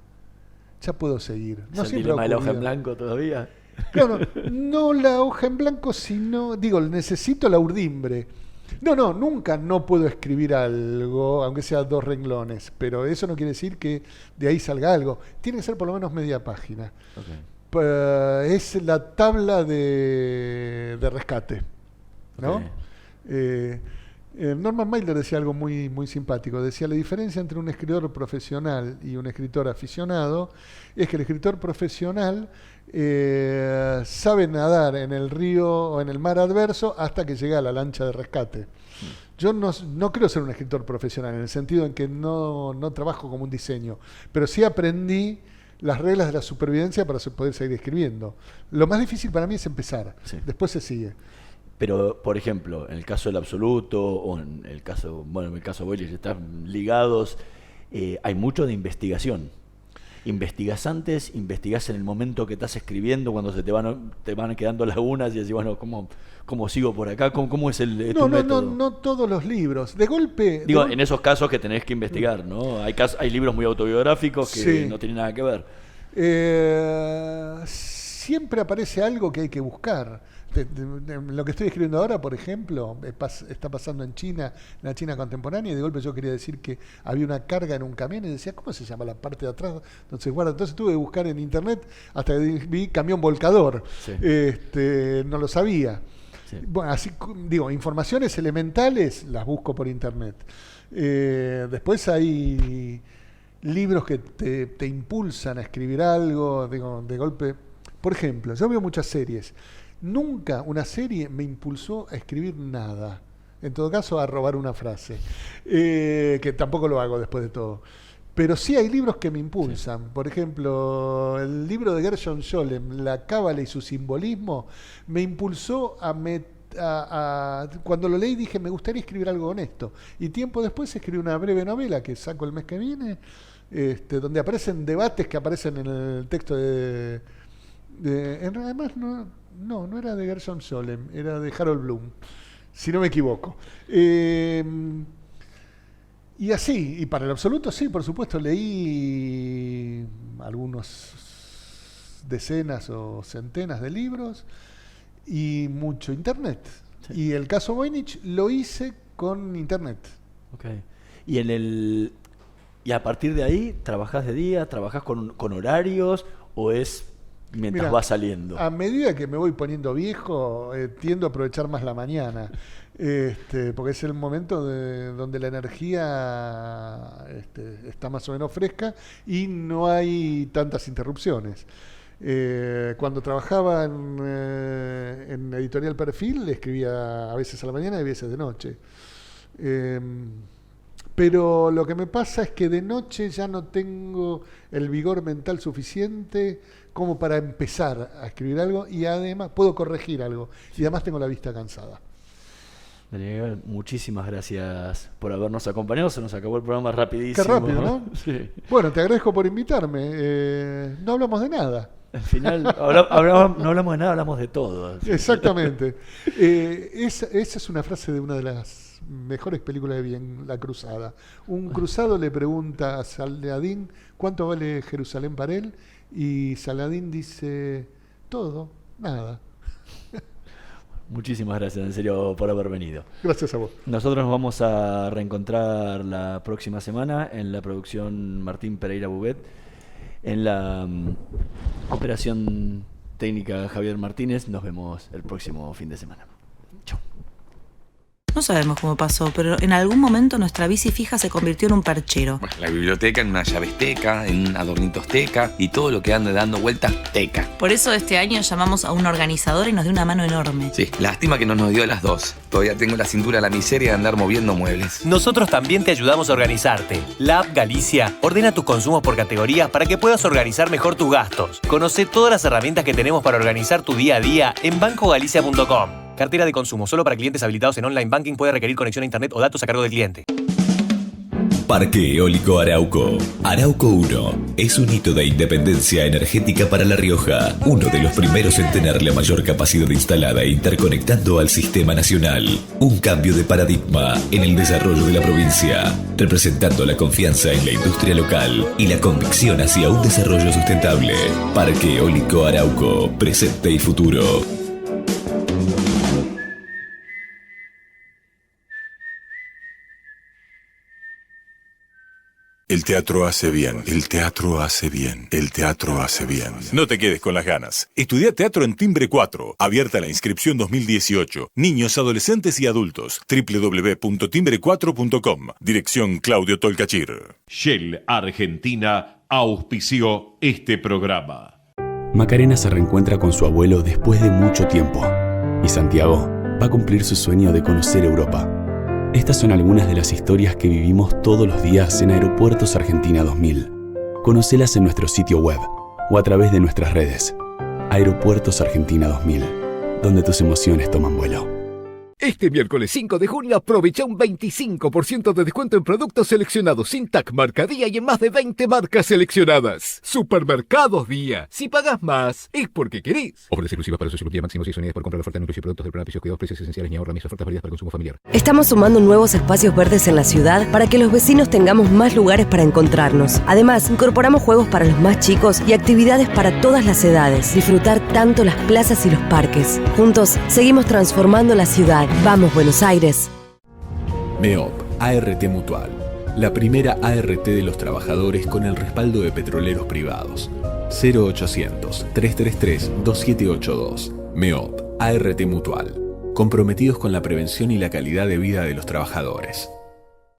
ya puedo seguir. ¿Es el dilema de la hoja en blanco todavía? Claro, no la hoja en blanco, sino, necesito la urdimbre. Nunca no puedo escribir algo, aunque sea 2 renglones, pero eso no quiere decir que de ahí salga algo. Tiene que ser por lo menos media página. Okay. Es la tabla de rescate, ¿no? Okay. Norman Mailer decía algo muy, muy simpático. Decía, la diferencia entre un escritor profesional y un escritor aficionado es que el escritor profesional sabe nadar en el río o en el mar adverso hasta que llega a la lancha de rescate. Yo no creo ser un escritor profesional en el sentido en que no trabajo como un diseño, pero sí aprendí las reglas de la supervivencia para poder seguir escribiendo. Lo más difícil para mí es empezar, después se sigue. Pero, por ejemplo, en el caso del absoluto o en el caso de Boyle, están ligados, hay mucho de investigación. ¿Investigás antes? ¿Investigás en el momento que estás escribiendo, cuando te van quedando lagunas y decís, bueno, ¿cómo sigo por acá? ¿Cómo es tu método? No todos los libros. De golpe... en esos casos que tenés que investigar, ¿no? Hay libros muy autobiográficos que no tienen nada que ver. Siempre aparece algo que hay que buscar. Lo que estoy escribiendo ahora, por ejemplo, está pasando en China, en la China contemporánea, y de golpe yo quería decir que había una carga en un camión y decía, ¿cómo se llama la parte de atrás? Entonces tuve que buscar en internet hasta que vi camión volcador. No lo sabía. Bueno, así informaciones elementales las busco por internet. Después hay libros que te impulsan a escribir algo, de golpe. Por ejemplo, yo veo muchas series. Nunca una serie me impulsó a escribir nada. En todo caso, a robar una frase. Que tampoco lo hago después de todo. Pero sí hay libros que me impulsan. Por ejemplo, el libro de Gershom Scholem, La cábala y su simbolismo, me impulsó a cuando lo leí dije, me gustaría escribir algo honesto. Y tiempo después escribí una breve novela que saco el mes que viene, donde aparecen debates que aparecen en el texto además no era de Gershom Scholem, era de Harold Bloom, si no me equivoco. Y así, y para el absoluto sí, por supuesto, leí algunos decenas o centenas de libros y mucho internet. Sí. Y el caso Voynich lo hice con internet. Okay. Y a partir de ahí, ¿trabajás de día? ¿Trabajás con horarios? ¿O es mientras va saliendo? A medida que me voy poniendo viejo, tiendo a aprovechar más la mañana. Porque es el momento donde la energía está más o menos fresca y no hay tantas interrupciones. Cuando trabajaba en Editorial Perfil, escribía a veces a la mañana y a veces de noche. Pero lo que me pasa es que de noche ya no tengo el vigor mental suficiente como para empezar a escribir algo, y además puedo corregir algo, y además tengo la vista cansada. Daniel, muchísimas gracias por habernos acompañado. Se nos acabó el programa rapidísimo. Qué rápido, ¿no? Sí. Bueno, te agradezco por invitarme. No hablamos de nada. Al final no hablamos de nada, hablamos de todo. Exactamente. Esa es una frase de una de las mejores películas de Bien, La Cruzada. Un cruzado le pregunta a Saladín cuánto vale Jerusalén para él, y Saladín dice todo, nada. Muchísimas gracias, en serio, por haber venido. Gracias a vos. Nosotros nos vamos a reencontrar la próxima semana en la producción Martín Pereira Bubet, en la operación técnica Javier Martínez. Nos vemos el próximo fin de semana. Chau. No sabemos cómo pasó, pero en algún momento nuestra bici fija se convirtió en un perchero. Bueno, la biblioteca en una llaves teca, en adornitos teca y todo lo que ande dando vueltas teca. Por eso este año llamamos a un organizador y nos dio una mano enorme. Sí, lástima que no nos dio las dos. Todavía tengo la cintura a la miseria de andar moviendo muebles. Nosotros también te ayudamos a organizarte. La app Galicia ordena tus consumos por categorías para que puedas organizar mejor tus gastos. Conoce todas las herramientas que tenemos para organizar tu día a día en bancogalicia.com. Cartera de consumo solo para clientes habilitados en online banking, puede requerir conexión a internet o datos a cargo del cliente. Parque Eólico Arauco. Arauco 1 es un hito de independencia energética para La Rioja, uno de los primeros en tener la mayor capacidad instalada e interconectando al sistema nacional. Un cambio de paradigma en el desarrollo de la provincia, representando la confianza en la industria local y la convicción hacia un desarrollo sustentable. Parque Eólico Arauco, presente y futuro. El teatro hace bien, el teatro hace bien, el teatro hace bien. No te quedes con las ganas. Estudia teatro en Timbre 4. Abierta la inscripción 2018. Niños, adolescentes y adultos. www.timbre4.com. Dirección Claudio Tolcachir. Shell Argentina auspició este programa. Macarena se reencuentra con su abuelo después de mucho tiempo. Y Santiago va a cumplir su sueño de conocer Europa. Estas son algunas de las historias que vivimos todos los días en Aeropuertos Argentina 2000. Conócelas en nuestro sitio web o a través de nuestras redes. Aeropuertos Argentina 2000, donde tus emociones toman vuelo. Este miércoles 5 de junio aprovecha un 25% de descuento en productos seleccionados sin TAC marca Día y en más de 20 marcas seleccionadas. Supermercados Día. Si pagas más, es porque querés. Ofertas exclusivas para socios día máximo 6 unidades por comprar la oferta de núcleos y productos del programa Precios Cuidados, precios esenciales ni ahorra mis ofertas válidas para consumo familiar. Estamos sumando nuevos espacios verdes en la ciudad para que los vecinos tengamos más lugares para encontrarnos. Además, incorporamos juegos para los más chicos y actividades para todas las edades. Disfrutar tanto las plazas y los parques. Juntos, seguimos transformando la ciudad. ¡Vamos, Buenos Aires! MEOP, ART Mutual. La primera ART de los trabajadores con el respaldo de petroleros privados. 0800-333-2782. MEOP, ART Mutual. Comprometidos con la prevención y la calidad de vida de los trabajadores.